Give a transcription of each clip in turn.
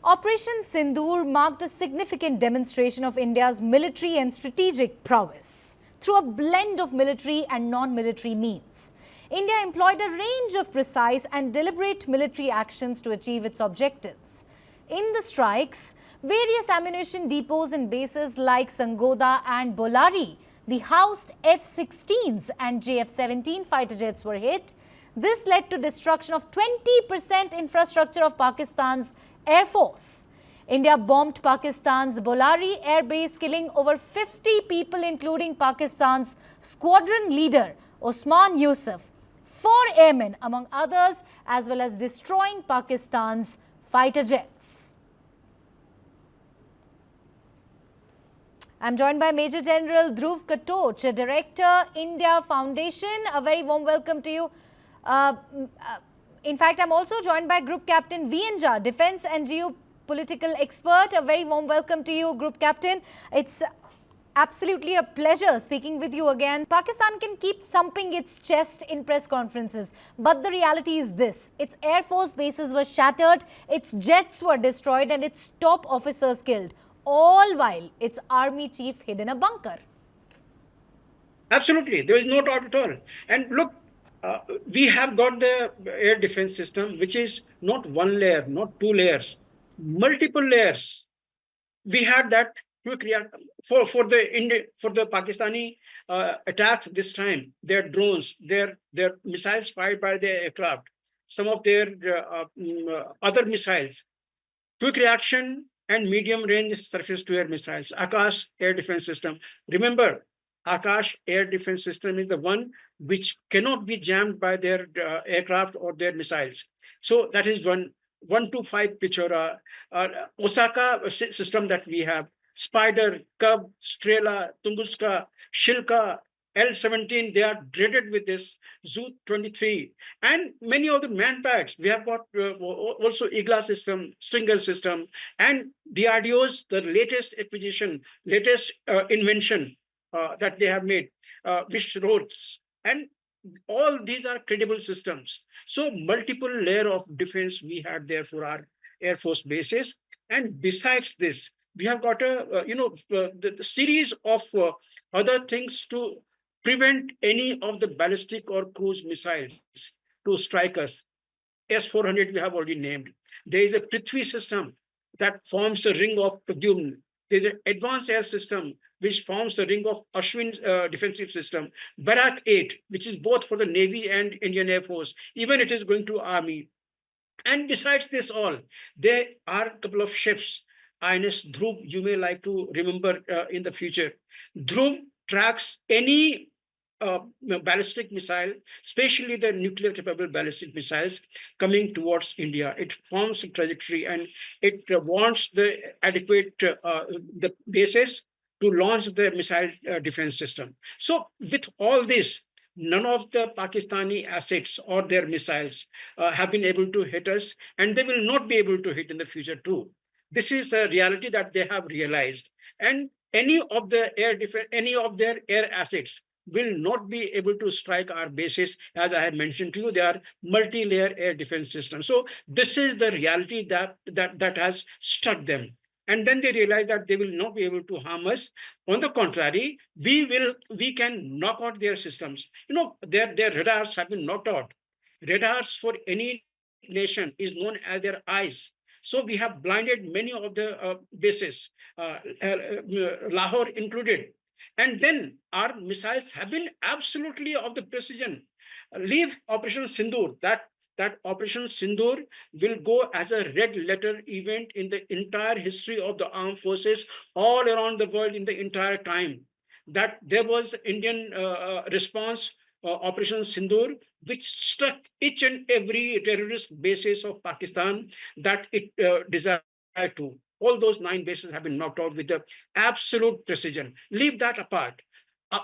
Operation Sindoor marked a significant demonstration of India's military and strategic prowess through a blend of military and non-military means. India employed a range of precise and deliberate military actions to achieve its objectives. In the strikes, various ammunition depots and bases like Sagodha and Bholari, the housed F-16s and JF-17 fighter jets were hit. This led to destruction of 20% infrastructure of Pakistan's Air Force. India bombed Pakistan's Bholari Airbase, killing over 50 people, including Pakistan's Squadron Leader Usman Yousuf, 4 airmen among others, as well as destroying Pakistan's fighter jets. I'm joined by Major General Dhruv Katoch, Director, India Foundation. A very warm welcome to you. In fact, I'm also joined by Group Captain V.N. Jha, Defence and Geopolitical Expert. A very warm welcome to you, Group Captain. It's absolutely a pleasure speaking with you again. Pakistan can keep thumping its chest in press conferences, but the reality is this: its Air Force bases were shattered, its jets were destroyed, and its top officers killed, all while its army chief hid in a bunker. Absolutely, there is no doubt at all. And look, we have got the air defense system, which is not one layer, not two layers, multiple layers. We had that quick reaction for the Pakistani attacks this time. Their drones, their missiles fired by their aircraft, some of their other missiles, quick reaction and medium range surface to air missiles, Akash air defense system. Remember, Akash air defense system is the one which cannot be jammed by their aircraft or their missiles. So that is 125 Pichora, Osaka system that we have, Spider, Cub, Strela, Tunguska, Shilka, L-17, they are dreaded with this, Zu-23, and many of the manpacks. We have got also Igla system, Stinger system, and DRDO's, the latest acquisition, latest invention that they have made, which roads, and all these are credible systems. So multiple layer of defense we had there for our Air Force bases. And besides this, we have got a, the series of other things to prevent any of the ballistic or cruise missiles to strike us. S-400 we have already named. There is a Prithvi system that forms the ring of Pradyumna. There's an advanced air system which forms the ring of Ashwin's defensive system. Barak 8, which is both for the Navy and Indian Air Force, even it is going to Army. And besides this all, there are a couple of ships. INS Dhruv, you may like to remember in the future. Dhruv tracks any ballistic missile, especially the nuclear capable ballistic missiles coming towards India. It forms a trajectory and it wants the adequate the basis to launch the missile defense system. So with all this, none of the Pakistani assets or their missiles have been able to hit us, and they will not be able to hit in the future too. This is a reality that they have realized. And any of their air assets will not be able to strike our bases. As I have mentioned to you, they are multi-layer air defense systems. So this is the reality that has struck them. And then they realize that they will not be able to harm us. On the contrary, we can knock out their systems. Their radars have been knocked out. Radars for any nation is known as their eyes. So we have blinded many of the bases, Lahore included. And then our missiles have been absolutely of the precision. Leave Operation Sindoor. That Operation Sindoor will go as a red letter event in the entire history of the armed forces all around the world in the entire time. That there was Indian response, Operation Sindoor, which struck each and every terrorist bases of Pakistan that it desired to. All those 9 bases have been knocked out with the absolute precision. Leave that apart.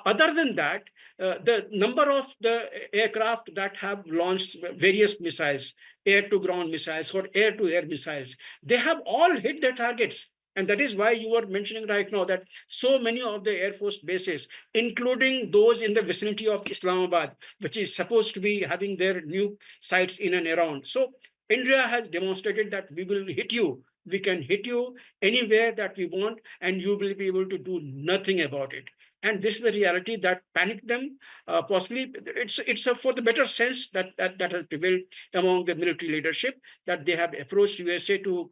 Other than that, the number of the aircraft that have launched various missiles, air-to-ground missiles or air-to-air missiles, they have all hit their targets. And that is why you were mentioning right now that so many of the Air Force bases, including those in the vicinity of Islamabad, which is supposed to be having their new sites in and around. So India has demonstrated that we will hit you we can hit you anywhere that we want, and you will be able to do nothing about it. And this is the reality that panicked them. Possibly, it's for the better sense that has prevailed among the military leadership, that they have approached USA to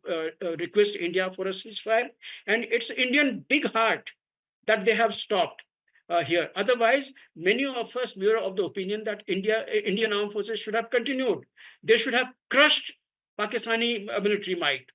request India for a ceasefire, and it's Indian big heart that they have stopped here. Otherwise, many of us were of the opinion that Indian armed forces should have continued. They should have crushed Pakistani military might.